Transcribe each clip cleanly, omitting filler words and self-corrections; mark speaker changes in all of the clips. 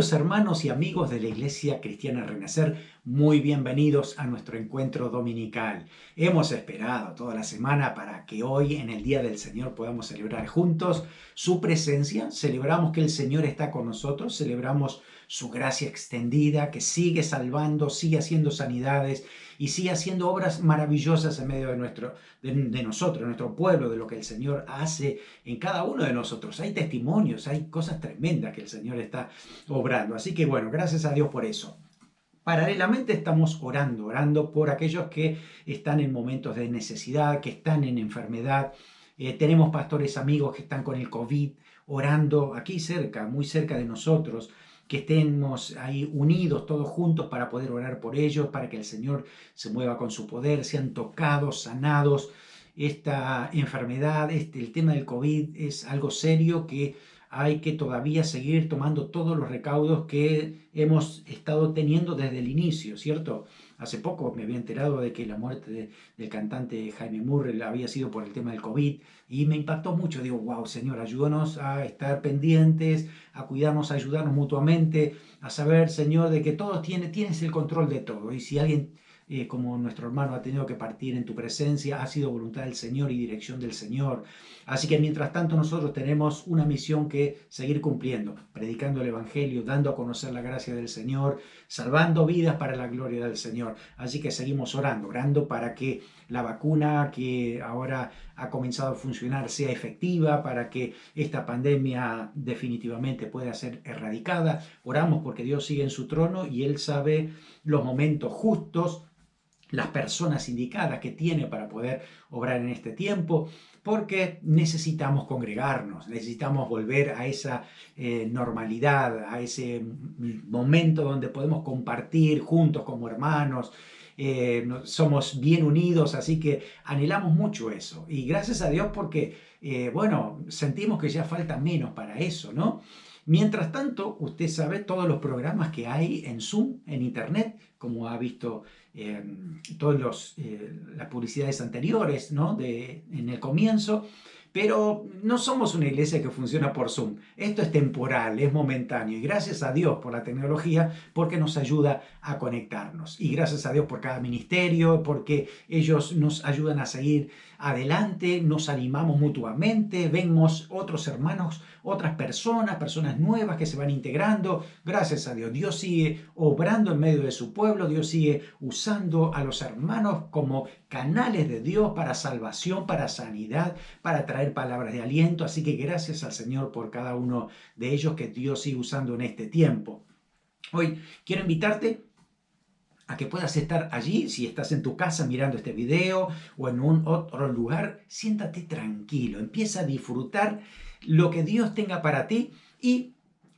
Speaker 1: Queridos hermanos y amigos de la Iglesia Cristiana Renacer, muy bienvenidos a nuestro encuentro dominical. Hemos esperado toda la semana para que hoy, en el Día del Señor, podamos celebrar juntos su presencia. Celebramos que el Señor está con nosotros, celebramos su gracia extendida, que sigue salvando, sigue haciendo sanidades y sigue haciendo obras maravillosas en medio de nosotros, de nuestro pueblo, de lo que el Señor hace en cada uno de nosotros. Hay testimonios, hay cosas tremendas que el Señor está obrando. Así que bueno, gracias a Dios por eso. Paralelamente estamos orando por aquellos que están en momentos de necesidad, que están en enfermedad. Tenemos pastores amigos que están con el COVID, orando aquí cerca, muy cerca de nosotros, que estemos ahí unidos todos juntos para poder orar por ellos, para que el Señor se mueva con su poder, sean tocados, sanados. Esta enfermedad, el tema del COVID es algo serio que hay que todavía seguir tomando todos los recaudos que hemos estado teniendo desde el inicio, ¿cierto? Hace poco me había enterado de que la muerte del cantante Jaime Murray había sido por el tema del COVID y me impactó mucho. Digo, wow, Señor, ayúdanos a estar pendientes, a cuidarnos, a ayudarnos mutuamente, a saber, Señor, de que todos tienes el control de todo. Y si alguien como nuestro hermano ha tenido que partir en tu presencia, ha sido voluntad del Señor y dirección del Señor. Así que mientras tanto nosotros tenemos una misión que seguir cumpliendo, predicando el Evangelio, dando a conocer la gracia del Señor, salvando vidas para la gloria del Señor. Así que seguimos orando para que la vacuna que ahora ha comenzado a funcionar sea efectiva, para que esta pandemia definitivamente pueda ser erradicada. Oramos porque Dios sigue en su trono y Él sabe los momentos justos, las personas indicadas que tiene para poder obrar en este tiempo, porque necesitamos congregarnos, necesitamos volver a esa normalidad, a ese momento donde podemos compartir juntos como hermanos. Somos bien unidos, así que anhelamos mucho eso. Y gracias a Dios porque, bueno, sentimos que ya falta menos para eso, ¿no? Mientras tanto, usted sabe todos los programas que hay en Zoom, en Internet, como ha visto todas las publicidades anteriores, ¿no? En el comienzo. Pero no somos una iglesia que funciona por Zoom. Esto es temporal, es momentáneo. Y gracias a Dios por la tecnología, porque nos ayuda a conectarnos. Y gracias a Dios por cada ministerio, porque ellos nos ayudan a seguir adelante, nos animamos mutuamente, vemos otros hermanos, otras personas nuevas que se van integrando. Gracias a Dios. Dios sigue obrando en medio de su pueblo. Dios sigue usando a los hermanos como canales de Dios para salvación, para sanidad, para traer palabras de aliento. Así que gracias al Señor por cada uno de ellos que Dios sigue usando en este tiempo. Hoy quiero invitarte a que puedas estar allí, si estás en tu casa mirando este video o en un otro lugar, siéntate tranquilo, empieza a disfrutar lo que Dios tenga para ti y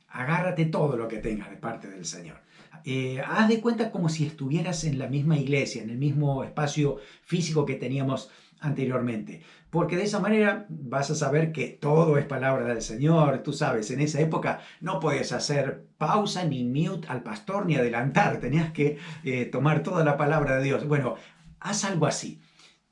Speaker 1: agárrate todo lo que tengas de parte del Señor. Haz de cuenta como si estuvieras en la misma iglesia, en el mismo espacio físico que teníamos anteriormente, porque de esa manera vas a saber que todo es palabra del Señor. Tú sabes, en esa época no podías hacer pausa ni mute al pastor ni adelantar, tenías que tomar toda la palabra de Dios. Bueno, haz algo así.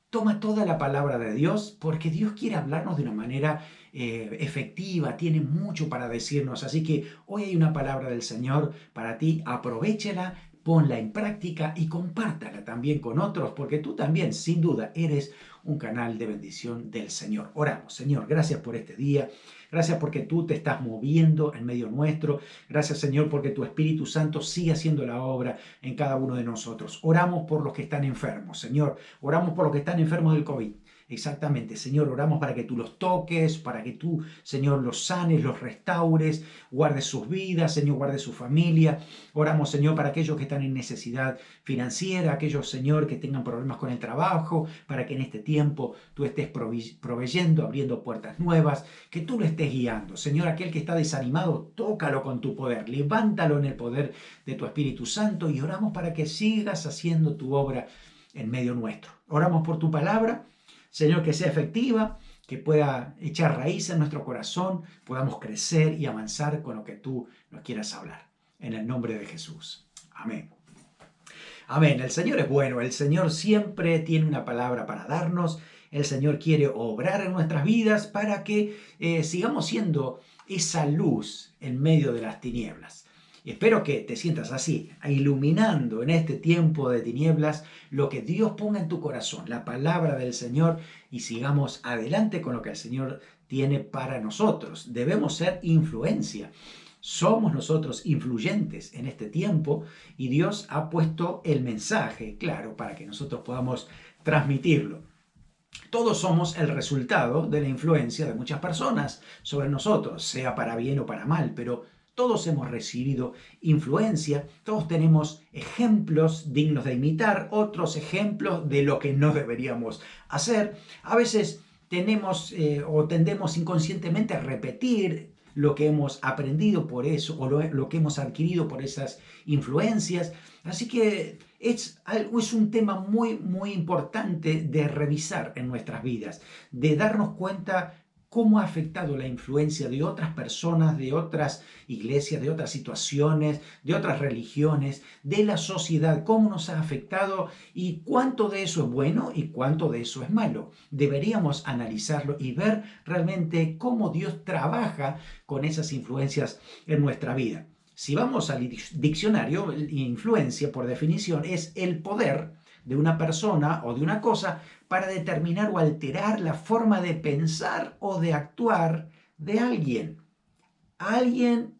Speaker 1: Toma toda la palabra de Dios porque Dios quiere hablarnos de una manera efectiva, tiene mucho para decirnos. Así que hoy hay una palabra del Señor para ti, aprovéchala, ponla en práctica y compártala también con otros, porque tú también, sin duda, eres un canal de bendición del Señor. Oramos, Señor, gracias por este día. Gracias porque tú te estás moviendo en medio nuestro. Gracias, Señor, porque tu Espíritu Santo sigue haciendo la obra en cada uno de nosotros. Oramos por los que están enfermos, Señor. Oramos por los que están enfermos del COVID. Exactamente, Señor, oramos para que tú los toques, para que tú, Señor, los sanes, los restaures, guardes sus vidas, Señor, guarde su familia. Oramos, Señor, para aquellos que están en necesidad financiera, aquellos, Señor, que tengan problemas con el trabajo, para que en este tiempo tú estés proveyendo, abriendo puertas nuevas, que tú lo estés guiando. Señor, aquel que está desanimado, tócalo con tu poder, levántalo en el poder de tu Espíritu Santo y oramos para que sigas haciendo tu obra en medio nuestro. Oramos por tu palabra, Señor, que sea efectiva, que pueda echar raíz en nuestro corazón, podamos crecer y avanzar con lo que tú nos quieras hablar. En el nombre de Jesús. Amén. Amén. El Señor es bueno. El Señor siempre tiene una palabra para darnos. El Señor quiere obrar en nuestras vidas para que sigamos siendo esa luz en medio de las tinieblas. Espero que te sientas así, iluminando en este tiempo de tinieblas lo que Dios ponga en tu corazón, la palabra del Señor, y sigamos adelante con lo que el Señor tiene para nosotros. Debemos ser influencia. Somos nosotros influyentes en este tiempo y Dios ha puesto el mensaje, claro, para que nosotros podamos transmitirlo. Todos somos el resultado de la influencia de muchas personas sobre nosotros, sea para bien o para mal, pero todos hemos recibido influencia, todos tenemos ejemplos dignos de imitar, otros ejemplos de lo que no deberíamos hacer. A veces tenemos o tendemos inconscientemente a repetir lo que hemos aprendido por eso o lo que hemos adquirido por esas influencias. Así que es un tema muy importante de revisar en nuestras vidas, de darnos cuenta cómo ha afectado la influencia de otras personas, de otras iglesias, de otras situaciones, de otras religiones, de la sociedad, cómo nos ha afectado y cuánto de eso es bueno y cuánto de eso es malo. Deberíamos analizarlo y ver realmente cómo Dios trabaja con esas influencias en nuestra vida. Si vamos al diccionario, influencia por definición es el poder de una persona o de una cosa para determinar o alterar la forma de pensar o de actuar de alguien. Alguien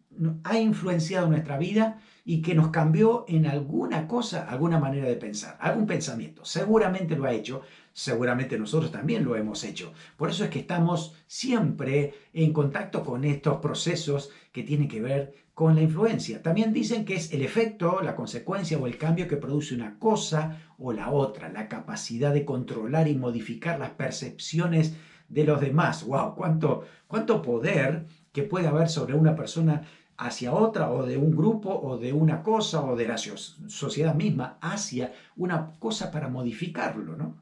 Speaker 1: ha influenciado nuestra vida y que nos cambió en alguna cosa, alguna manera de pensar, algún pensamiento. Seguramente lo ha hecho, seguramente nosotros también lo hemos hecho. Por eso es que estamos siempre en contacto con estos procesos que tienen que ver con la influencia. También dicen que es el efecto, la consecuencia o el cambio que produce una cosa o la otra, la capacidad de controlar y modificar las percepciones de los demás. ¡Wow! ¿Cuánto poder que puede haber sobre una persona hacia otra, o de un grupo, o de una cosa, o de la sociedad misma hacia una cosa para modificarlo, ¿no?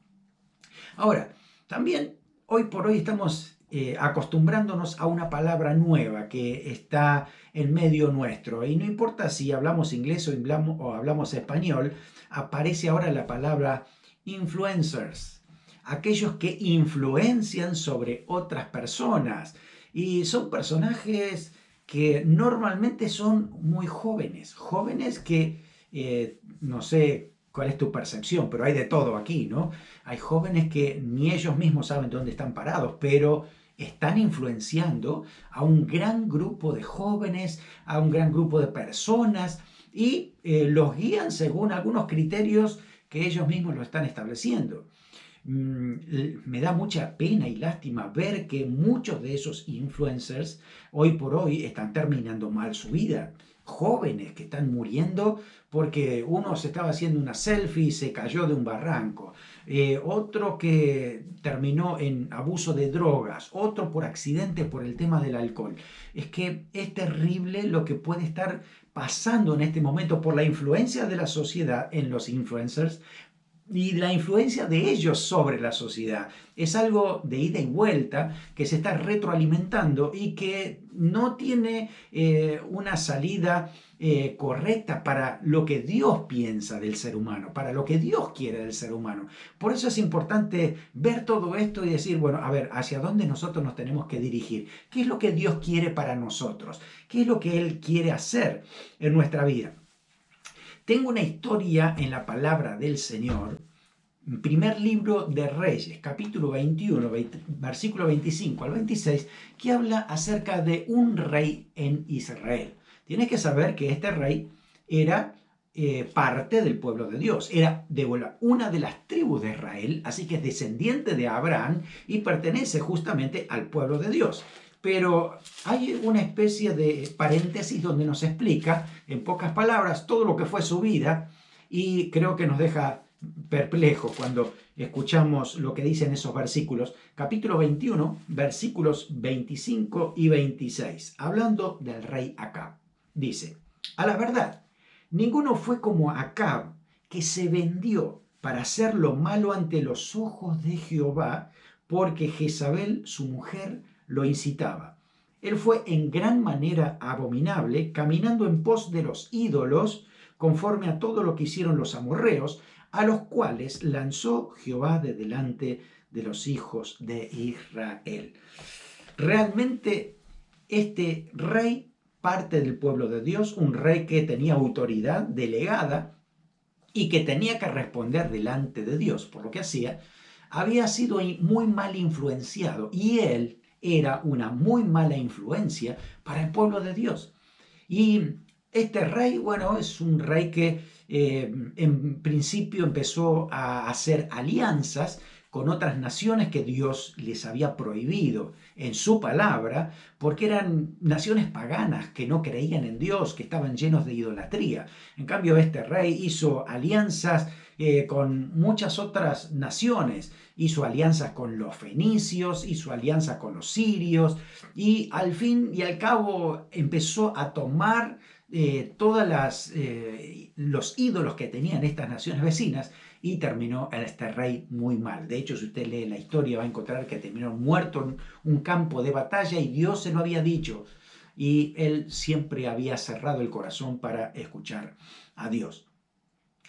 Speaker 1: Ahora, también hoy por hoy estamos acostumbrándonos a una palabra nueva que está en medio nuestro. Y no importa si hablamos inglés o hablamos español, aparece ahora la palabra influencers. Aquellos que influencian sobre otras personas. Y son personajes que normalmente son muy jóvenes. Jóvenes que, no sé cuál es tu percepción, pero hay de todo aquí, ¿no? Hay jóvenes que ni ellos mismos saben dónde están parados, pero están influenciando a un gran grupo de jóvenes, a un gran grupo de personas y los guían según algunos criterios que ellos mismos lo están estableciendo. Me da mucha pena y lástima ver que muchos de esos influencers hoy por hoy están terminando mal su vida. Jóvenes que están muriendo porque uno se estaba haciendo una selfie y se cayó de un barranco, otro que terminó en abuso de drogas, otro por accidente por el tema del alcohol. Es que es terrible lo que puede estar pasando en este momento por la influencia de la sociedad en los influencers y la influencia de ellos sobre la sociedad. Es algo de ida y vuelta que se está retroalimentando y que no tiene una salida correcta para lo que Dios piensa del ser humano, para lo que Dios quiere del ser humano. Por eso es importante ver todo esto y decir, bueno, a ver, ¿hacia dónde nosotros nos tenemos que dirigir? ¿Qué es lo que Dios quiere para nosotros? ¿Qué es lo que Él quiere hacer en nuestra vida? Tengo una historia en la palabra del Señor, primer libro de Reyes, capítulo 21, versículo 25 al 26, que habla acerca de un rey en Israel. Tienes que saber que este rey era parte del pueblo de Dios, era de una de las tribus de Israel, así que es descendiente de Abraham y pertenece justamente al pueblo de Dios. Pero hay una especie de paréntesis donde nos explica, en pocas palabras, todo lo que fue su vida y creo que nos deja perplejos cuando escuchamos lo que dicen esos versículos. Capítulo 21, versículos 25 y 26, hablando del rey Acab. Dice, a la verdad, ninguno fue como Acab, que se vendió para hacer lo malo ante los ojos de Jehová, porque Jezabel, su mujer, lo incitaba. Él fue en gran manera abominable, caminando en pos de los ídolos, conforme a todo lo que hicieron los amorreos, a los cuales lanzó Jehová de delante de los hijos de Israel. Realmente este rey parte del pueblo de Dios, un rey que tenía autoridad delegada y que tenía que responder delante de Dios por lo que hacía, había sido muy mal influenciado y él era una muy mala influencia para el pueblo de Dios. Y este rey, bueno, es un rey que en principio empezó a hacer alianzas con otras naciones que Dios les había prohibido en su palabra, porque eran naciones paganas que no creían en Dios, que estaban llenos de idolatría. En cambio, este rey hizo alianzas con muchas otras naciones, hizo alianzas con los fenicios, hizo alianzas con los sirios, y al fin y al cabo empezó a tomar todos los ídolos que tenían estas naciones vecinas y terminó este rey muy mal. De hecho, si usted lee la historia va a encontrar que terminó muerto en un campo de batalla y Dios se lo había dicho y él siempre había cerrado el corazón para escuchar a Dios.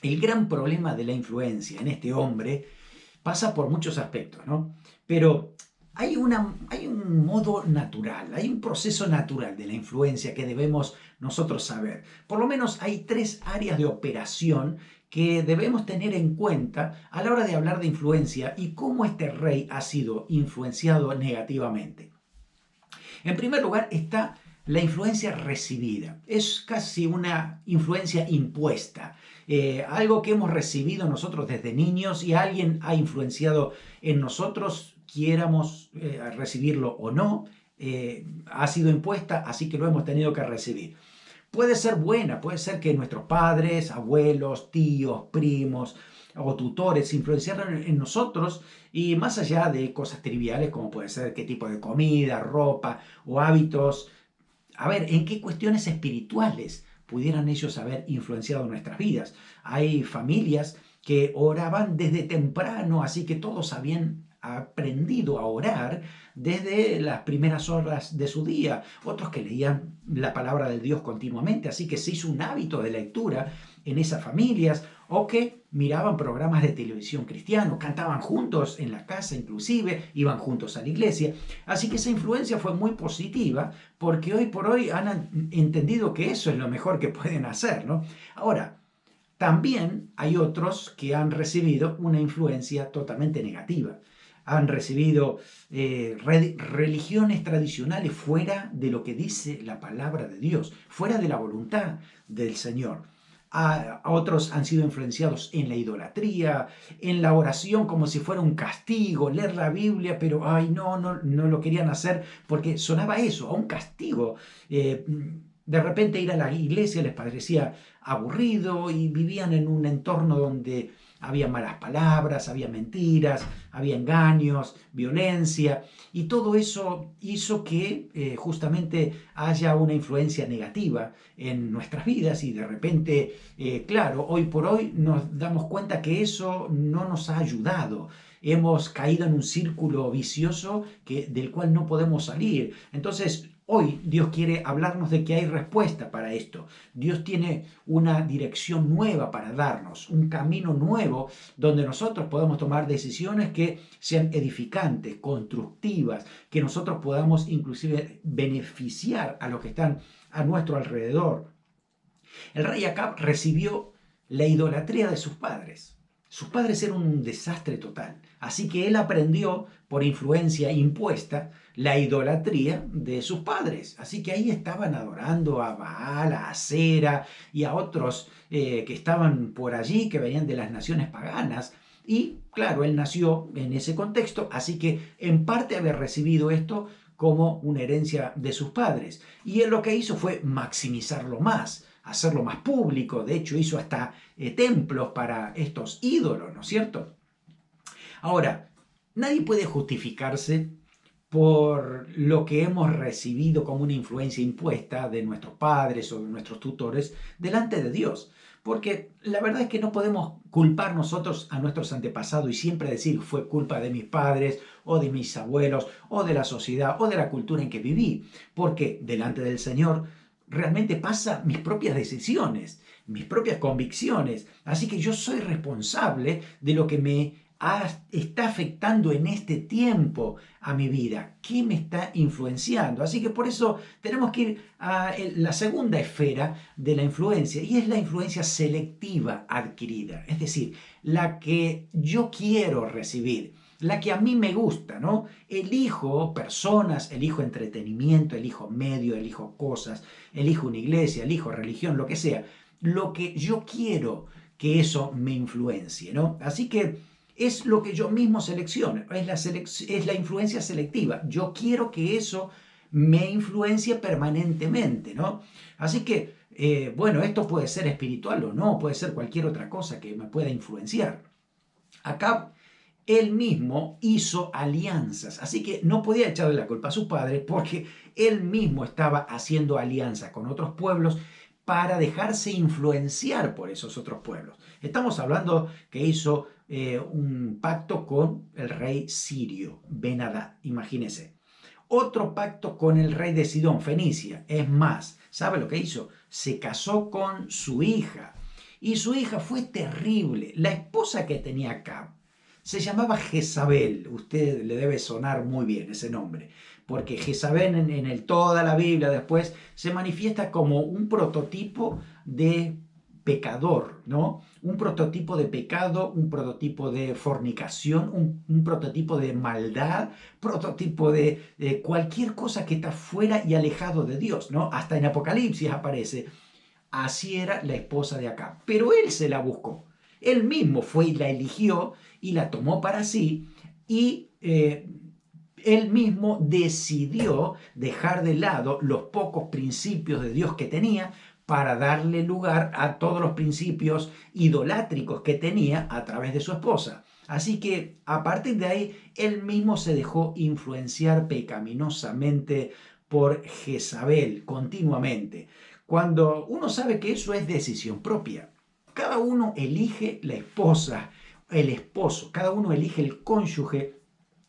Speaker 1: El gran problema de la influencia en este hombre pasa por muchos aspectos, ¿no? Pero hay un modo natural, hay un proceso natural de la influencia que debemos nosotros saber. Por lo menos hay 3 áreas de operación que debemos tener en cuenta a la hora de hablar de influencia y cómo este rey ha sido influenciado negativamente. En primer lugar está la influencia recibida. Es casi una influencia impuesta. Algo que hemos recibido nosotros desde niños y alguien ha influenciado en nosotros, quiéramos recibirlo o no, ha sido impuesta, así que lo hemos tenido que recibir. Puede ser buena, puede ser que nuestros padres, abuelos, tíos, primos o tutores influenciaron en nosotros y más allá de cosas triviales como puede ser qué tipo de comida, ropa o hábitos, a ver, ¿en qué cuestiones espirituales pudieran ellos haber influenciado nuestras vidas? Hay familias que oraban desde temprano, así que todos habían aprendido a orar desde las primeras horas de su día, otros que leían la palabra de Dios continuamente, así que se hizo un hábito de lectura en esas familias, o que miraban programas de televisión cristianos, cantaban juntos en la casa inclusive, iban juntos a la iglesia, así que esa influencia fue muy positiva, porque hoy por hoy han entendido que eso es lo mejor que pueden hacer, ¿no? Ahora, también hay otros que han recibido una influencia totalmente negativa. Han recibido religiones tradicionales fuera de lo que dice la palabra de Dios, fuera de la voluntad del Señor. A otros han sido influenciados en la idolatría, en la oración como si fuera un castigo, leer la Biblia, pero ay, no lo querían hacer porque sonaba eso, a un castigo. De repente ir a la iglesia les parecía aburrido y vivían en un entorno donde había malas palabras, había mentiras, había engaños, violencia, y todo eso hizo que justamente haya una influencia negativa en nuestras vidas y de repente, claro, hoy por hoy nos damos cuenta que eso no nos ha ayudado. Hemos caído en un círculo vicioso del cual no podemos salir. Entonces, hoy Dios quiere hablarnos de que hay respuesta para esto. Dios tiene una dirección nueva para darnos, un camino nuevo donde nosotros podamos tomar decisiones que sean edificantes, constructivas, que nosotros podamos inclusive beneficiar a los que están a nuestro alrededor. El rey Acab recibió la idolatría de sus padres. Sus padres eran un desastre total, así que él aprendió por influencia impuesta la idolatría de sus padres. Así que ahí estaban adorando a Baal, a Asera y a otros que estaban por allí, que venían de las naciones paganas. Y claro, él nació en ese contexto, así que en parte había recibido esto como una herencia de sus padres. Y él lo que hizo fue maximizarlo más, hacerlo más público. De hecho, hizo hasta templos para estos ídolos, ¿no es cierto? Ahora, nadie puede justificarse por lo que hemos recibido como una influencia impuesta de nuestros padres o de nuestros tutores delante de Dios. Porque la verdad es que no podemos culpar nosotros a nuestros antepasados y siempre decir fue culpa de mis padres o de mis abuelos o de la sociedad o de la cultura en que viví. Porque delante del Señor realmente pasa mis propias decisiones, mis propias convicciones. Así que yo soy responsable de lo que me está afectando en este tiempo a mi vida? ¿Qué me está influenciando? Así que por eso tenemos que ir a la segunda esfera de la influencia, y es la influencia selectiva adquirida, es decir, la que yo quiero recibir, la que a mí me gusta, ¿no? Elijo personas, elijo entretenimiento, elijo medio, elijo cosas, elijo una iglesia, elijo religión, lo que sea, lo que yo quiero que eso me influencie, ¿no? Así que es lo que yo mismo selecciono, es la influencia selectiva. Yo quiero que eso me influencie permanentemente, ¿no? Así que, bueno, esto puede ser espiritual o no, puede ser cualquier otra cosa que me pueda influenciar. Acá él mismo hizo alianzas, así que no podía echarle la culpa a su padre porque él mismo estaba haciendo alianzas con otros pueblos para dejarse influenciar por esos otros pueblos. Estamos hablando que hizo un pacto con el rey sirio, Ben-Hadad, imagínense. Otro pacto con el rey de Sidón, Fenicia. Es más, ¿sabe lo que hizo? Se casó con su hija. Y su hija fue terrible. La esposa que tenía Acab se llamaba Jezabel. Usted le debe sonar muy bien ese nombre, porque Jezabel toda la Biblia después se manifiesta como un prototipo de pecador, ¿no? Un prototipo de pecado, un prototipo de fornicación, un prototipo de maldad, prototipo de cualquier cosa que está fuera y alejado de Dios, ¿no? Hasta en Apocalipsis aparece. Así era la esposa de Acab, pero él se la buscó. Él mismo fue y la eligió y la tomó para sí, y él mismo decidió dejar de lado los pocos principios de Dios que tenía para darle lugar a todos los principios idolátricos que tenía a través de su esposa. Así que a partir de ahí, él mismo se dejó influenciar pecaminosamente por Jezabel continuamente. Cuando uno sabe que eso es decisión propia, cada uno elige la esposa, el esposo, cada uno elige el cónyuge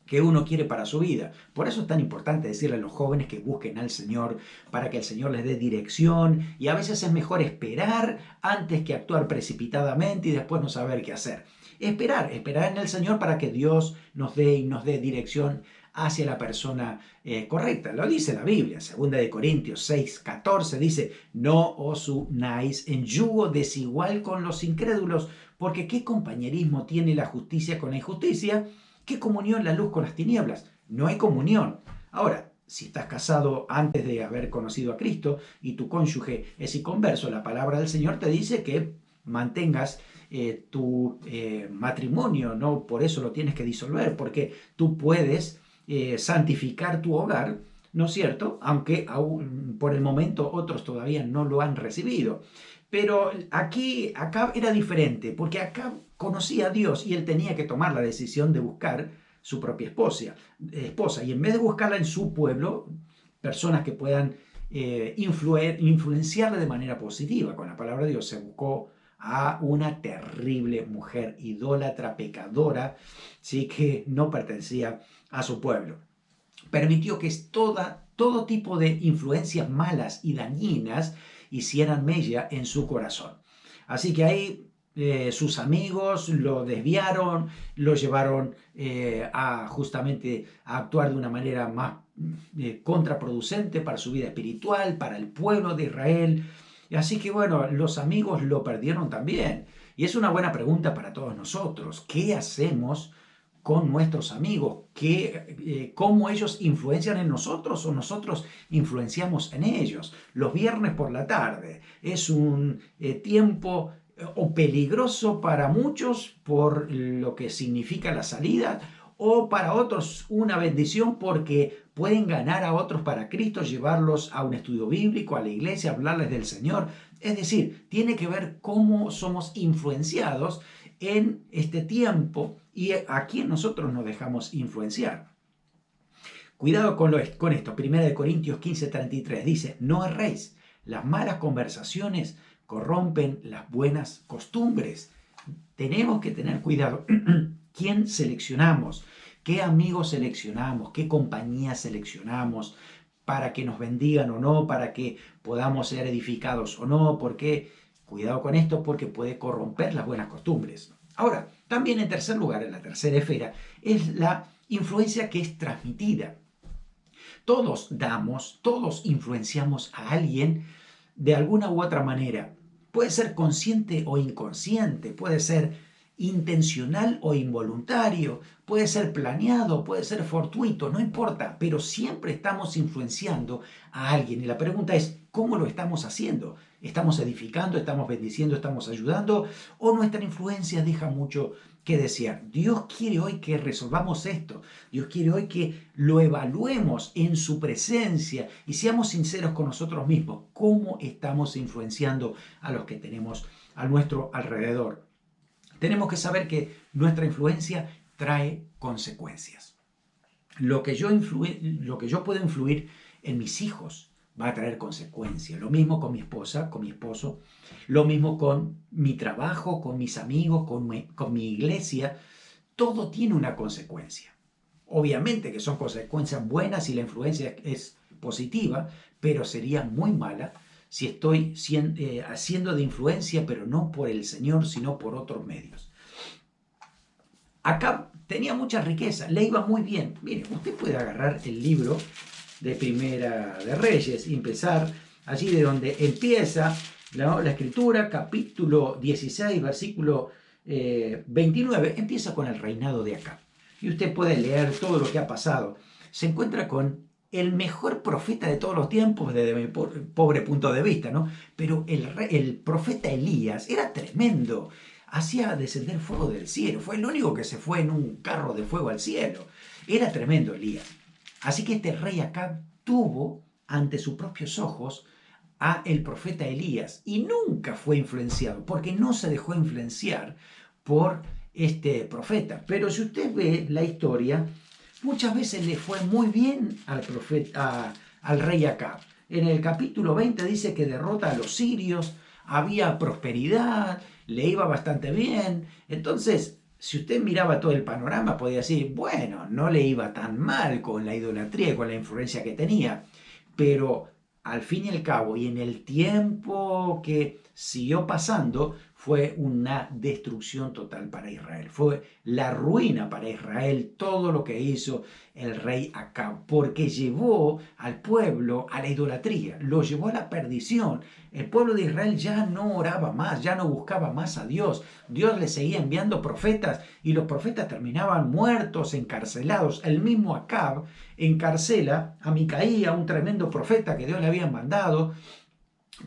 Speaker 1: que uno quiere para su vida. Por eso es tan importante decirle a los jóvenes que busquen al Señor, para que el Señor les dé dirección, y a veces es mejor esperar antes que actuar precipitadamente y después no saber qué hacer. Esperar en el Señor para que Dios nos dé dirección hacia la persona correcta. Lo dice la Biblia, 2 Corintios 6:14 dice: no os unáis en yugo desigual con los incrédulos, porque ¿qué compañerismo tiene la justicia con la injusticia? ¿Qué comunión la luz con las tinieblas? No hay comunión. Ahora, si estás casado antes de haber conocido a Cristo y tu cónyuge es inconverso, la palabra del Señor te dice que mantengas tu matrimonio, no por eso lo tienes que disolver, porque tú puedes santificar tu hogar, ¿no es cierto? Aunque aún por el momento otros todavía no lo han recibido. Pero acá era diferente, porque acá conocía a Dios y él tenía que tomar la decisión de buscar su propia esposa. Y en vez de buscarla en su pueblo, personas que puedan influenciarle de manera positiva con la palabra de Dios, se buscó a una terrible mujer idólatra, pecadora, ¿sí? Que no pertenecía a su pueblo. Permitió que todo tipo de influencias malas y dañinas hicieran mella en su corazón. Así que ahí sus amigos lo desviaron, lo llevaron justamente a actuar de una manera más contraproducente para su vida espiritual, para el pueblo de Israel. Así que bueno, los amigos lo perdieron también. Y es una buena pregunta para todos nosotros. ¿Qué hacemos con nuestros amigos? ¿Cómo ellos influencian en nosotros o nosotros influenciamos en ellos? Los viernes por la tarde es un tiempo o peligroso para muchos por lo que significa la salida, o para otros una bendición porque pueden ganar a otros para Cristo, llevarlos a un estudio bíblico, a la iglesia, hablarles del Señor. Es decir, tiene que ver cómo somos influenciados en este tiempo y a quién nosotros nos dejamos influenciar. Cuidado con esto. 1 Corintios 15:33 dice: no erréis, las malas conversaciones corrompen las buenas costumbres. Tenemos que tener cuidado. ¿Quién seleccionamos? ¿Qué amigos seleccionamos? ¿Qué compañía seleccionamos para que nos bendigan o no? ¿Para que podamos ser edificados o no? Porque cuidado con esto, porque puede corromper las buenas costumbres. Ahora, También en tercer lugar, en la tercera esfera, es la influencia que es transmitida. Todos influenciamos a alguien de alguna u otra manera. Puede ser consciente o inconsciente, puede ser intencional o involuntario, puede ser planeado, puede ser fortuito, no importa, pero siempre estamos influenciando a alguien. Y la pregunta es, ¿cómo lo estamos haciendo? ¿Estamos edificando, estamos bendiciendo, estamos ayudando? ¿O nuestra influencia deja mucho que desear? Dios quiere hoy que resolvamos esto. Dios quiere hoy que lo evaluemos en su presencia y seamos sinceros con nosotros mismos. ¿Cómo estamos influenciando a los que tenemos a nuestro alrededor? Tenemos que saber que nuestra influencia trae consecuencias. Lo que yo puedo influir en mis hijos va a traer consecuencias. Lo mismo con mi esposa, con mi esposo, lo mismo con mi trabajo, con mis amigos, con mi iglesia. Todo tiene una consecuencia. Obviamente que son consecuencias buenas y la influencia es positiva, pero sería muy mala si estoy haciendo de influencia, pero no por el Señor, sino por otros medios. Acá tenía mucha riqueza, le iba muy bien. Mire, usted puede agarrar el libro de Primera de Reyes y empezar allí de donde empieza la escritura, capítulo 16, versículo 29, empieza con el reinado de Acab. Y usted puede leer todo lo que ha pasado. Se encuentra con el mejor profeta de todos los tiempos desde mi pobre punto de vista, ¿no? Pero el profeta Elías era tremendo. Hacía descender fuego del cielo. Fue el único que se fue en un carro de fuego al cielo. Era tremendo Elías. Así que este rey Acab tuvo ante sus propios ojos a el profeta Elías y nunca fue influenciado, porque no se dejó influenciar por este profeta. Pero si usted ve la historia, muchas veces le fue muy bien al rey Acab. En el capítulo 20 dice que derrota a los sirios, había prosperidad, le iba bastante bien. Entonces, si usted miraba todo el panorama, podía decir, bueno, no le iba tan mal con la idolatría y con la influencia que tenía. Pero al fin y al cabo, y en el tiempo que siguió pasando, fue una destrucción total para Israel. Fue la ruina para Israel todo lo que hizo el rey Acab, porque llevó al pueblo a la idolatría, lo llevó a la perdición. El pueblo de Israel ya no oraba más, ya no buscaba más a Dios. Dios le seguía enviando profetas y los profetas terminaban muertos, encarcelados. El mismo Acab encarcela a Micaía, un tremendo profeta que Dios le había mandado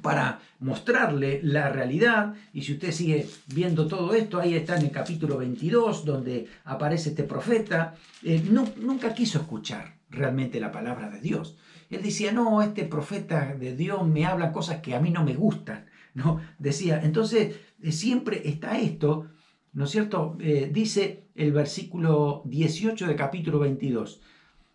Speaker 1: para mostrarle la realidad. Y si usted sigue viendo todo esto, ahí está en el capítulo 22 donde aparece este profeta. Nunca quiso escuchar realmente la palabra de Dios. Él decía, no, este profeta de Dios me habla cosas que a mí no me gustan, ¿no? Decía, entonces siempre está esto, ¿no es cierto? Dice el versículo 18 del capítulo 22.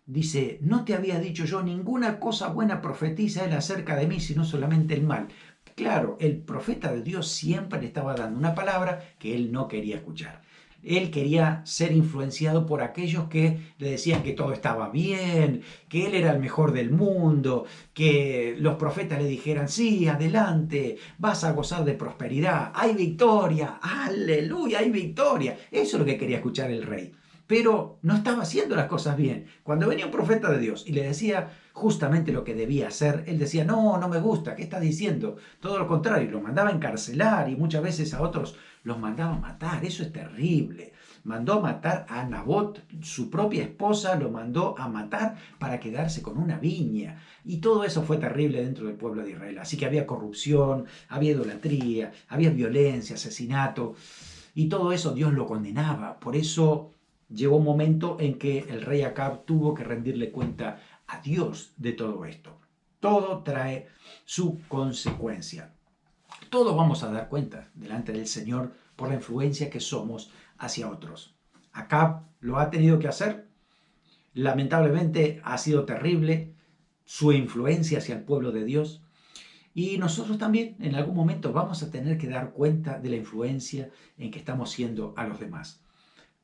Speaker 1: Dice, no te había dicho yo ninguna cosa buena profetiza él acerca de mí, sino solamente el mal. Claro, el profeta de Dios siempre le estaba dando una palabra que él no quería escuchar. Él quería ser influenciado por aquellos que le decían que todo estaba bien, que él era el mejor del mundo, que los profetas le dijeran, sí, adelante, vas a gozar de prosperidad, hay victoria, aleluya, hay victoria. Eso es lo que quería escuchar el rey. Pero no estaba haciendo las cosas bien. Cuando venía un profeta de Dios y le decía justamente lo que debía hacer, él decía, no, no me gusta, ¿qué estás diciendo? Todo lo contrario, lo mandaba a encarcelar y muchas veces a otros los mandaba a matar. Eso es terrible. Mandó a matar a Nabot, su propia esposa, lo mandó a matar para quedarse con una viña. Y todo eso fue terrible dentro del pueblo de Israel. Así que había corrupción, había idolatría, había violencia, asesinato. Y todo eso Dios lo condenaba. Por eso llegó un momento en que el rey Acab tuvo que rendirle cuenta a Dios de todo esto. Todo trae su consecuencia. Todos vamos a dar cuenta delante del Señor por la influencia que somos hacia otros. Acab lo ha tenido que hacer. Lamentablemente ha sido terrible su influencia hacia el pueblo de Dios. Y nosotros también en algún momento vamos a tener que dar cuenta de la influencia en que estamos siendo a los demás.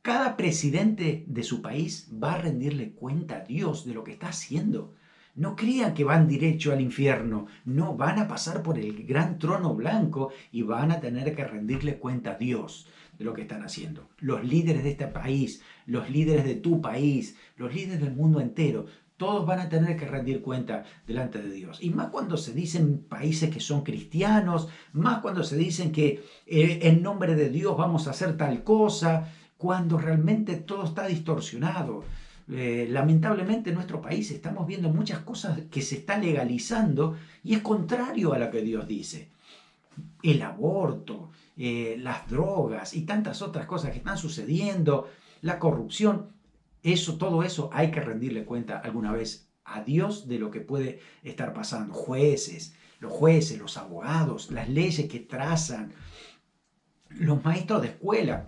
Speaker 1: Cada presidente de su país va a rendirle cuenta a Dios de lo que está haciendo. No crean que van derecho al infierno. No, van a pasar por el gran trono blanco y van a tener que rendirle cuenta a Dios de lo que están haciendo. Los líderes de este país, los líderes de tu país, los líderes del mundo entero, todos van a tener que rendir cuenta delante de Dios. Y más cuando se dicen países que son cristianos, más cuando se dicen que en nombre de Dios vamos a hacer tal cosa, cuando realmente todo está distorsionado. Lamentablemente en nuestro país estamos viendo muchas cosas que se están legalizando y es contrario a lo que Dios dice. El aborto, las drogas y tantas otras cosas que están sucediendo, la corrupción, todo eso hay que rendirle cuenta alguna vez a Dios de lo que puede estar pasando. Los jueces, los abogados, las leyes que trazan, los maestros de escuela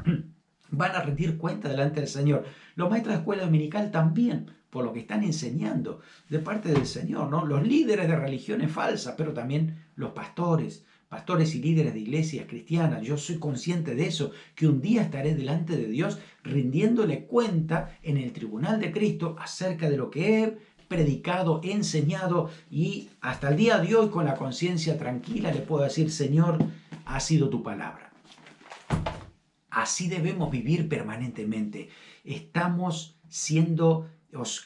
Speaker 1: van a rendir cuenta delante del Señor. Los maestros de escuela dominical también, por lo que están enseñando de parte del Señor, ¿no? Los líderes de religiones falsas, pero también los pastores y líderes de iglesias cristianas. Yo soy consciente de eso, que un día estaré delante de Dios rindiéndole cuenta en el tribunal de Cristo acerca de lo que he predicado, enseñado, y hasta el día de hoy con la conciencia tranquila le puedo decir: Señor, ha sido tu palabra. Así debemos vivir permanentemente. Estamos siendo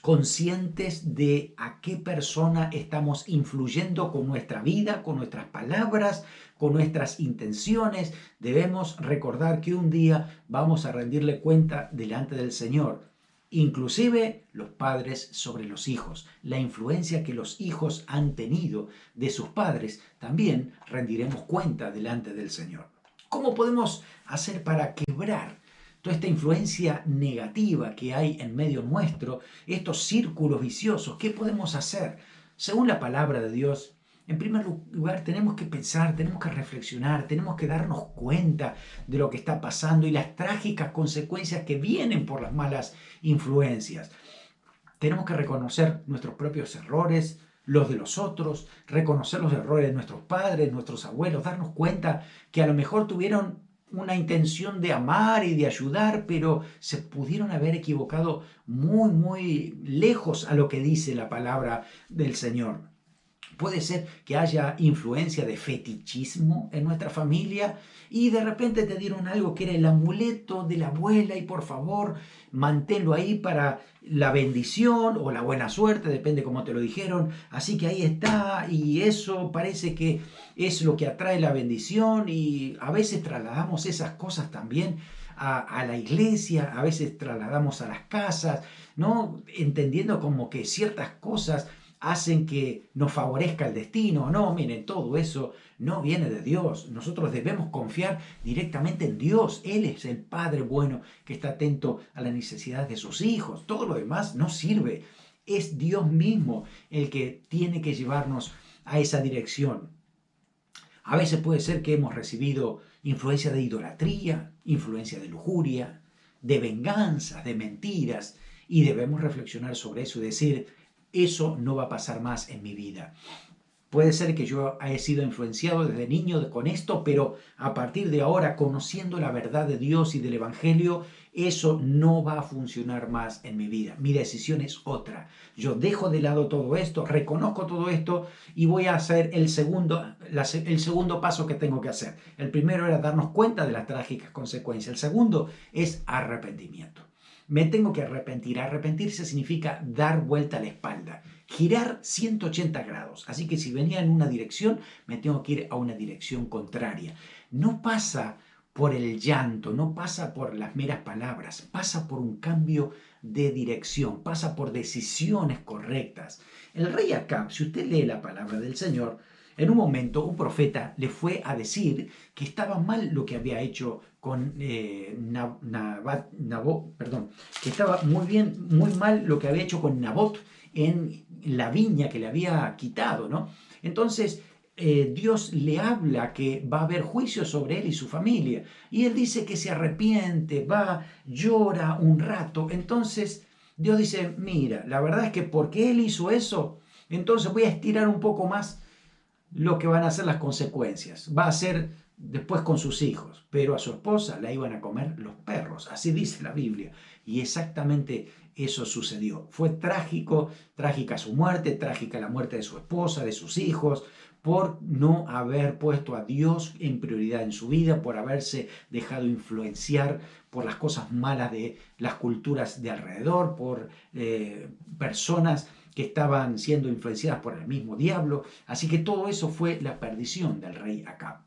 Speaker 1: conscientes de a qué persona estamos influyendo con nuestra vida, con nuestras palabras, con nuestras intenciones. Debemos recordar que un día vamos a rendirle cuenta delante del Señor. Inclusive los padres sobre los hijos. La influencia que los hijos han tenido de sus padres, también rendiremos cuenta delante del Señor. ¿Cómo podemos hacer para quebrar toda esta influencia negativa que hay en medio nuestro, estos círculos viciosos? ¿Qué podemos hacer? Según la palabra de Dios, en primer lugar tenemos que pensar, tenemos que reflexionar, tenemos que darnos cuenta de lo que está pasando y las trágicas consecuencias que vienen por las malas influencias. Tenemos que reconocer nuestros propios errores, los de los otros, reconocer los errores de nuestros padres, nuestros abuelos, darnos cuenta que a lo mejor tuvieron una intención de amar y de ayudar, pero se pudieron haber equivocado muy, muy lejos a lo que dice la palabra del Señor. Puede ser que haya influencia de fetichismo en nuestra familia y de repente te dieron algo que era el amuleto de la abuela y por favor manténlo ahí para la bendición o la buena suerte, depende cómo te lo dijeron. Así que ahí está y eso parece que es lo que atrae la bendición y a veces trasladamos esas cosas también a la iglesia, a veces trasladamos a las casas, ¿no? Entendiendo como que ciertas cosas hacen que nos favorezca el destino. No, miren, todo eso no viene de Dios. Nosotros debemos confiar directamente en Dios. Él es el Padre bueno que está atento a las necesidades de sus hijos. Todo lo demás no sirve. Es Dios mismo el que tiene que llevarnos a esa dirección. A veces puede ser que hemos recibido influencia de idolatría, influencia de lujuria, de venganzas, de mentiras, y debemos reflexionar sobre eso y decir: eso no va a pasar más en mi vida. Puede ser que yo haya sido influenciado desde niño con esto, pero a partir de ahora, conociendo la verdad de Dios y del Evangelio, eso no va a funcionar más en mi vida. Mi decisión es otra. Yo dejo de lado todo esto, reconozco todo esto y voy a hacer el segundo paso que tengo que hacer. El primero era darnos cuenta de las trágicas consecuencias. El segundo es arrepentimiento. Me tengo que arrepentir. Arrepentirse significa dar vuelta a la espalda, girar 180 grados. Así que si venía en una dirección, me tengo que ir a una dirección contraria. No pasa por el llanto, no pasa por las meras palabras, pasa por un cambio de dirección, pasa por decisiones correctas. El rey Acab, si usted lee la palabra del Señor, en un momento un profeta le fue a decir que estaba mal lo que había hecho con que estaba muy mal lo que había hecho con Nabot en la viña que le había quitado, ¿no? Entonces Dios le habla que va a haber juicio sobre él y su familia. Y él dice que se arrepiente, llora un rato. Entonces Dios dice: mira, la verdad es que porque él hizo eso, entonces voy a estirar un poco más lo que van a ser las consecuencias. Va a ser después con sus hijos, pero a su esposa la iban a comer los perros, así dice la Biblia. Y exactamente eso sucedió. Fue trágica su muerte, trágica la muerte de su esposa, de sus hijos, por no haber puesto a Dios en prioridad en su vida, por haberse dejado influenciar por las cosas malas de las culturas de alrededor, por personas que estaban siendo influenciadas por el mismo diablo. Así que todo eso fue la perdición del rey Acab.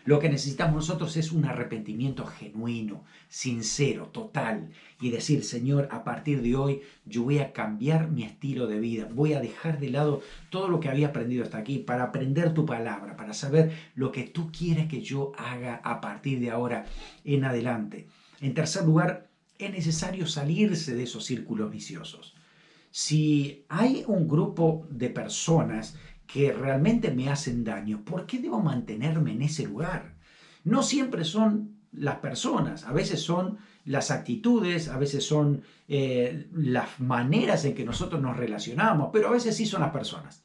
Speaker 1: Lo que necesitamos nosotros es un arrepentimiento genuino, sincero, total, y decir, Señor, a partir de hoy yo voy a cambiar mi estilo de vida, voy a dejar de lado todo lo que había aprendido hasta aquí para aprender tu palabra, para saber lo que tú quieres que yo haga a partir de ahora en adelante. En tercer lugar, es necesario salirse de esos círculos viciosos. Si hay un grupo de personas que realmente me hacen daño, ¿por qué debo mantenerme en ese lugar? No siempre son las personas, a veces son las actitudes, a veces son las maneras en que nosotros nos relacionamos, pero a veces sí son las personas.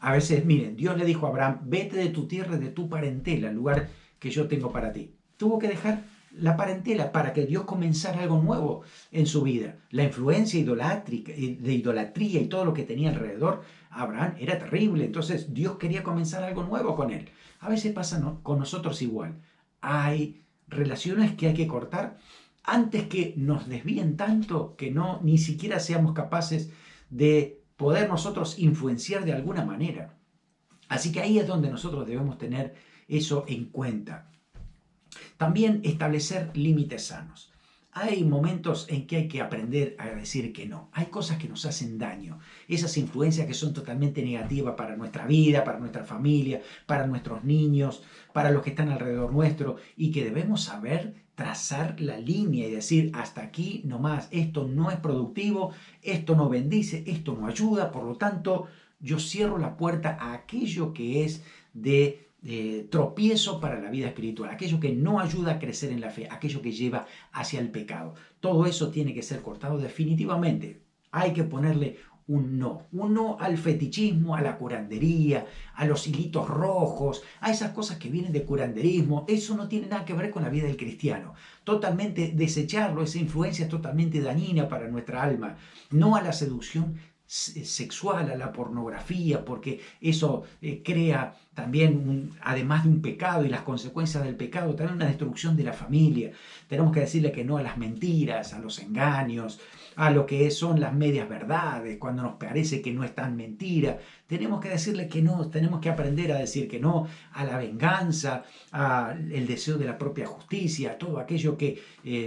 Speaker 1: A veces, miren, Dios le dijo a Abraham, vete de tu tierra y de tu parentela, el lugar que yo tengo para ti. Tuvo que dejar la parentela para que Dios comenzara algo nuevo en su vida. La influencia de idolatría y todo lo que tenía alrededor, Abraham era terrible. Entonces Dios quería comenzar algo nuevo con él. A veces pasa con nosotros igual. Hay relaciones que hay que cortar antes que nos desvíen tanto que no ni siquiera seamos capaces de poder nosotros influenciar de alguna manera. Así que ahí es donde nosotros debemos tener eso en cuenta. También establecer límites sanos. Hay momentos en que hay que aprender a decir que no. Hay cosas que nos hacen daño. Esas influencias que son totalmente negativas para nuestra vida, para nuestra familia, para nuestros niños, para los que están alrededor nuestro y que debemos saber trazar la línea y decir hasta aquí nomás, esto no es productivo, esto no bendice, esto no ayuda, por lo tanto yo cierro la puerta a aquello que es de tropiezo para la vida espiritual, aquello que no ayuda a crecer en la fe, aquello que lleva hacia el pecado. Todo eso tiene que ser cortado definitivamente. Hay que ponerle un no al fetichismo, a la curandería, a los hilitos rojos, a esas cosas que vienen de curanderismo. Eso no tiene nada que ver con la vida del cristiano. Totalmente desecharlo, esa influencia es totalmente dañina para nuestra alma. No a la seducción sexual, a la pornografía, porque eso crea también, además de un pecado y las consecuencias del pecado, también una destrucción de la familia. Tenemos que decirle que no a las mentiras, a los engaños, a lo que son las medias verdades, cuando nos parece que no es tan mentira. Tenemos que decirle que no, tenemos que aprender a decir que no a la venganza, al deseo de la propia justicia, a todo aquello que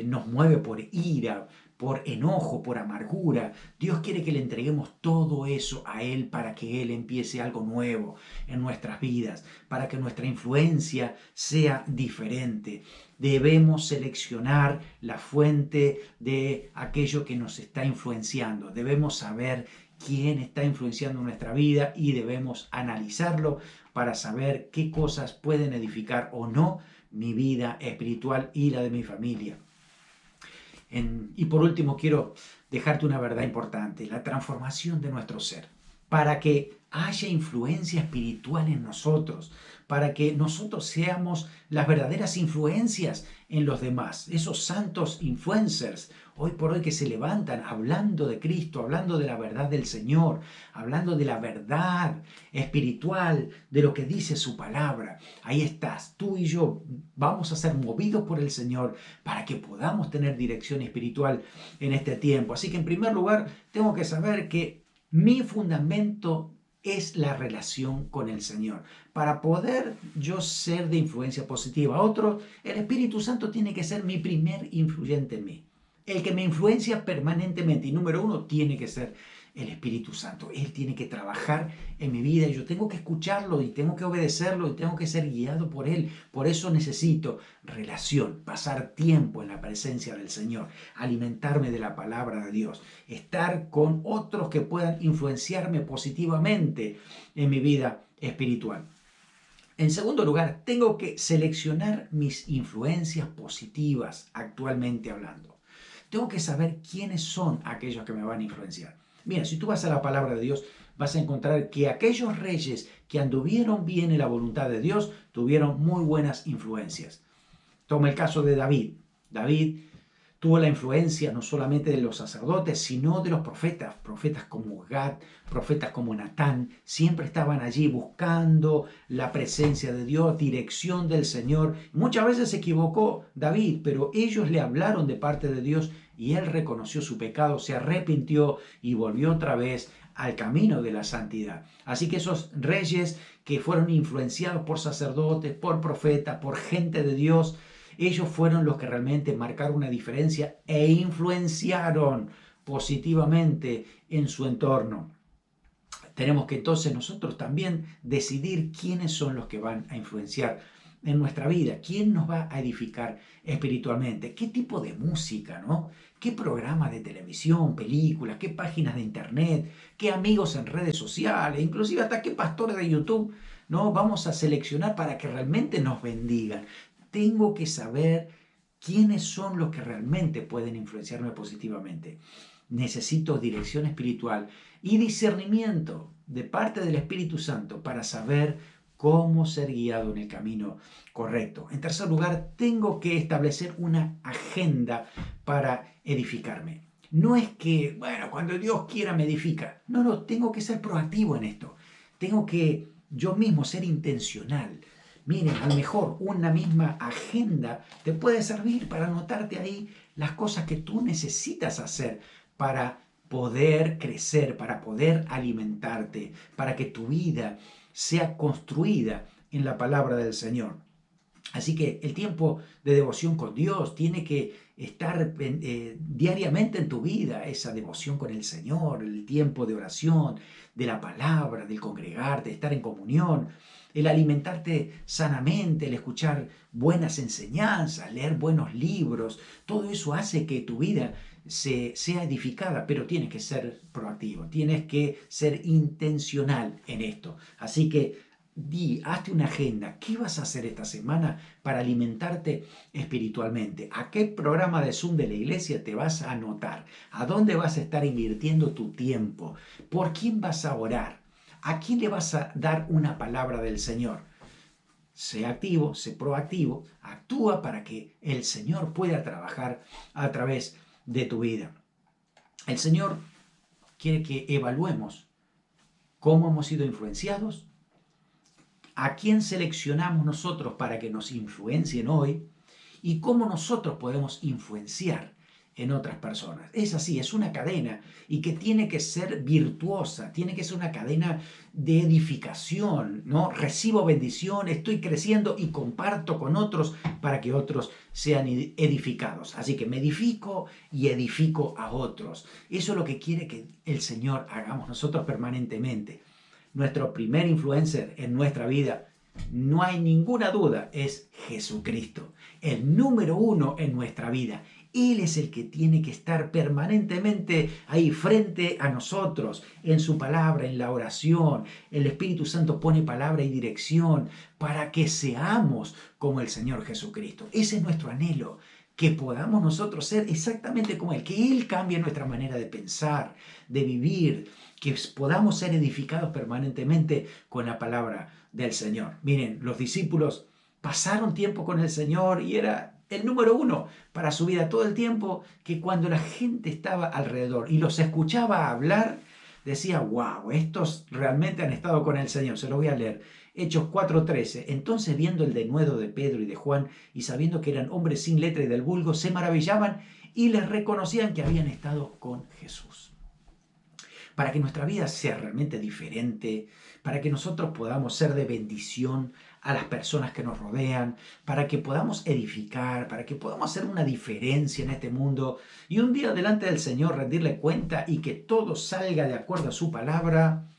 Speaker 1: nos mueve por ira, por enojo, por amargura. Dios quiere que le entreguemos todo eso a Él para que Él empiece algo nuevo en nuestras vidas, para que nuestra influencia sea diferente. Debemos seleccionar la fuente de aquello que nos está influenciando. Debemos saber quién está influenciando nuestra vida y debemos analizarlo para saber qué cosas pueden edificar o no mi vida espiritual y la de mi familia. Y por último, quiero dejarte una verdad importante, la transformación de nuestro ser, para que haya influencia espiritual en nosotros, para que nosotros seamos las verdaderas influencias en los demás, esos santos influencers, hoy por hoy que se levantan hablando de Cristo, hablando de la verdad del Señor, hablando de la verdad espiritual, de lo que dice su palabra. Ahí estás, tú y yo vamos a ser movidos por el Señor para que podamos tener dirección espiritual en este tiempo. Así que en primer lugar, tengo que saber que mi fundamento es la relación con el Señor. Para poder yo ser de influencia positiva a otros, el Espíritu Santo tiene que ser mi primer influyente en mí. El que me influencia permanentemente y número uno tiene que ser el Espíritu Santo. Él tiene que trabajar en mi vida y yo tengo que escucharlo y tengo que obedecerlo y tengo que ser guiado por Él. Por eso necesito relación, pasar tiempo en la presencia del Señor, alimentarme de la palabra de Dios, estar con otros que puedan influenciarme positivamente en mi vida espiritual. En segundo lugar, tengo que seleccionar mis influencias positivas actualmente hablando. Tengo que saber quiénes son aquellos que me van a influenciar. Mira, si tú vas a la palabra de Dios, vas a encontrar que aquellos reyes que anduvieron bien en la voluntad de Dios tuvieron muy buenas influencias. Toma el caso de David. David Tuvo la influencia no solamente de los sacerdotes, sino de los profetas, profetas como Gad, profetas como Natán, siempre estaban allí buscando la presencia de Dios, dirección del Señor. Muchas veces se equivocó David, pero ellos le hablaron de parte de Dios y él reconoció su pecado, se arrepintió y volvió otra vez al camino de la santidad. Así que esos reyes que fueron influenciados por sacerdotes, por profetas, por gente de Dios, ellos fueron los que realmente marcaron una diferencia e influenciaron positivamente en su entorno. Tenemos que entonces nosotros también decidir quiénes son los que van a influenciar en nuestra vida, quién nos va a edificar espiritualmente, qué tipo de música, ¿no? ¿Qué programas de televisión, películas, qué páginas de internet, qué amigos en redes sociales, inclusive hasta qué pastores de YouTube, ¿no? Vamos a seleccionar para que realmente nos bendigan. Tengo que saber quiénes son los que realmente pueden influenciarme positivamente. Necesito dirección espiritual y discernimiento de parte del Espíritu Santo para saber cómo ser guiado en el camino correcto. En tercer lugar, tengo que establecer una agenda para edificarme. No es que, bueno, cuando Dios quiera me edifica. No, no, tengo que ser proactivo en esto. Tengo que yo mismo ser intencional. Miren, a lo mejor una misma agenda te puede servir para anotarte ahí las cosas que tú necesitas hacer para poder crecer, para poder alimentarte, para que tu vida sea construida en la palabra del Señor. Así que el tiempo de devoción con Dios tiene que estar diariamente en tu vida, esa devoción con el Señor, el tiempo de oración, de la palabra, del congregarte, estar en comunión, el alimentarte sanamente, el escuchar buenas enseñanzas, leer buenos libros. Todo eso hace que tu vida sea edificada, pero tienes que ser proactivo, tienes que ser intencional en esto. Así que hazte una agenda. ¿Qué vas a hacer esta semana para alimentarte espiritualmente? ¿A qué programa de Zoom de la iglesia te vas a anotar? ¿A dónde vas a estar invirtiendo tu tiempo? ¿Por quién vas a orar? ¿A quién le vas a dar una palabra del Señor? Sé activo, sé proactivo, actúa para que el Señor pueda trabajar a través de tu vida. El Señor quiere que evaluemos cómo hemos sido influenciados, a quién seleccionamos nosotros para que nos influencien hoy y cómo nosotros podemos influenciar en otras personas. Es así, es una cadena y que tiene que ser virtuosa, tiene que ser una cadena de edificación, ¿no? Recibo bendición, estoy creciendo y comparto con otros para que otros sean edificados. Así que me edifico y edifico a otros. Eso es lo que quiere que el Señor hagamos nosotros permanentemente. Nuestro primer influencer en nuestra vida, no hay ninguna duda, es Jesucristo, el número uno en nuestra vida. Él es el que tiene que estar permanentemente ahí frente a nosotros, en su palabra, en la oración. El Espíritu Santo pone palabra y dirección para que seamos como el Señor Jesucristo. Ese es nuestro anhelo, que podamos nosotros ser exactamente como Él, que Él cambie nuestra manera de pensar, de vivir, que podamos ser edificados permanentemente con la palabra del Señor. Miren, los discípulos pasaron tiempo con el Señor y era el número uno para su vida todo el tiempo, que cuando la gente estaba alrededor y los escuchaba hablar, decía, wow, estos realmente han estado con el Señor. Se lo voy a leer. Hechos 4:13. Entonces, viendo el denuedo de Pedro y de Juan y sabiendo que eran hombres sin letra y del vulgo, se maravillaban y les reconocían que habían estado con Jesús. Para que nuestra vida sea realmente diferente, para que nosotros podamos ser de bendición a las personas que nos rodean, para que podamos edificar, para que podamos hacer una diferencia en este mundo y un día delante del Señor rendirle cuenta y que todo salga de acuerdo a su palabra.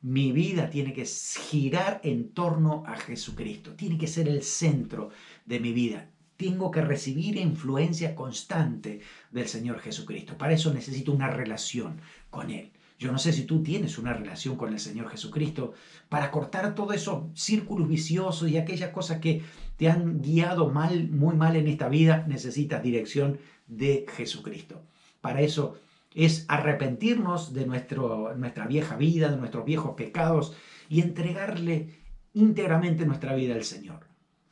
Speaker 1: Mi vida tiene que girar en torno a Jesucristo, tiene que ser el centro de mi vida. Tengo que recibir influencia constante del Señor Jesucristo. Para eso necesito una relación con Él. Yo no sé si tú tienes una relación con el Señor Jesucristo para cortar todos esos círculos viciosos y aquellas cosas que te han guiado mal, muy mal en esta vida. Necesitas dirección de Jesucristo. Para eso es arrepentirnos de nuestra vieja vida, de nuestros viejos pecados y entregarle íntegramente nuestra vida al Señor.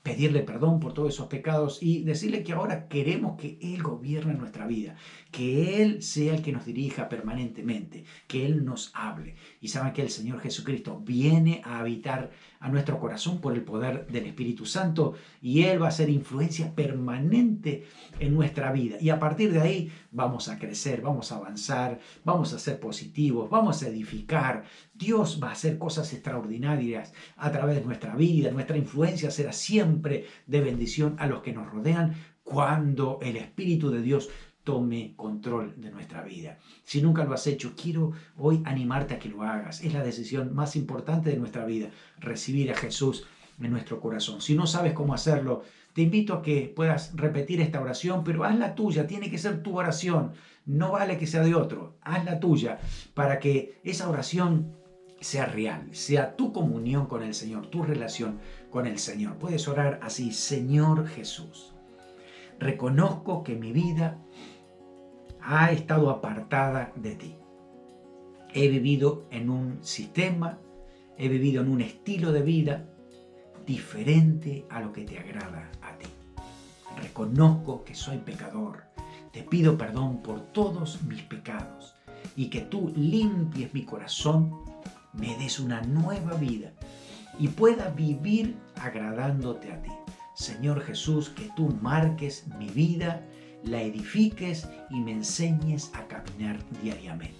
Speaker 1: pedirle perdón por todos esos pecados y decirle que ahora queremos que Él gobierne nuestra vida, que Él sea el que nos dirija permanentemente, que Él nos hable. Y saben que el Señor Jesucristo viene a habitar a nuestro corazón por el poder del Espíritu Santo y Él va a ser influencia permanente en nuestra vida. Y a partir de ahí vamos a crecer, vamos a avanzar, vamos a ser positivos, vamos a edificar. Dios va a hacer cosas extraordinarias a través de nuestra vida. Nuestra influencia será siempre de bendición a los que nos rodean cuando el Espíritu de Dios tome control de nuestra vida. Si nunca lo has hecho, quiero hoy animarte a que lo hagas. Es la decisión más importante de nuestra vida, recibir a Jesús en nuestro corazón. Si no sabes cómo hacerlo, te invito a que puedas repetir esta oración, pero hazla tuya, tiene que ser tu oración. No vale que sea de otro, hazla tuya para que esa oración sea real, sea tu comunión con el Señor, tu relación con el Señor. Puedes orar así: Señor Jesús, reconozco que mi vida ha estado apartada de ti. He vivido en un sistema, he vivido en un estilo de vida diferente a lo que te agrada a ti. Reconozco que soy pecador. Te pido perdón por todos mis pecados y que tú limpies mi corazón, me des una nueva vida y pueda vivir agradándote a ti. Señor Jesús, que tú marques mi vida, la edifiques y me enseñes a caminar diariamente.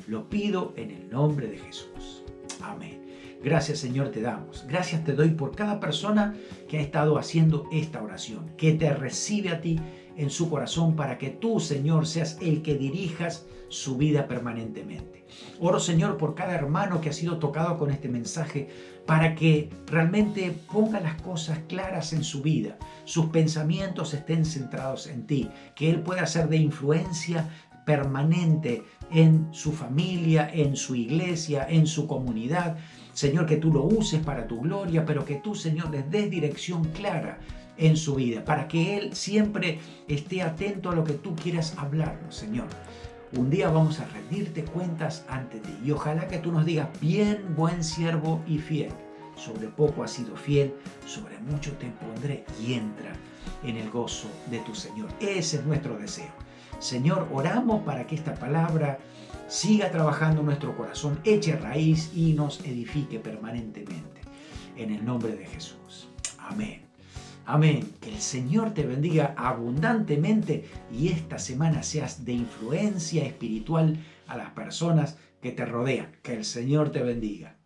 Speaker 1: Lo pido en el nombre de Jesús. Amén. Gracias, Señor, te damos. Gracias te doy por cada persona que ha estado haciendo esta oración, que te recibe a ti en su corazón para que tú, Señor, seas el que dirijas su vida permanentemente. Oro, Señor, por cada hermano que ha sido tocado con este mensaje para que realmente ponga las cosas claras en su vida, sus pensamientos estén centrados en ti, que Él pueda ser de influencia permanente en su familia, en su iglesia, en su comunidad. Señor, que tú lo uses para tu gloria, pero que tú, Señor, les des dirección clara en su vida, para que Él siempre esté atento a lo que tú quieras hablarnos, Señor. Un día vamos a rendirte cuentas ante ti y ojalá que tú nos digas: bien, buen siervo y fiel. Sobre poco has sido fiel, sobre mucho te pondré, y entra en el gozo de tu Señor. Ese es nuestro deseo. Señor, oramos para que esta palabra siga trabajando en nuestro corazón, eche raíz y nos edifique permanentemente. En el nombre de Jesús. Amén. Amén. Que el Señor te bendiga abundantemente y esta semana seas de influencia espiritual a las personas que te rodean. Que el Señor te bendiga.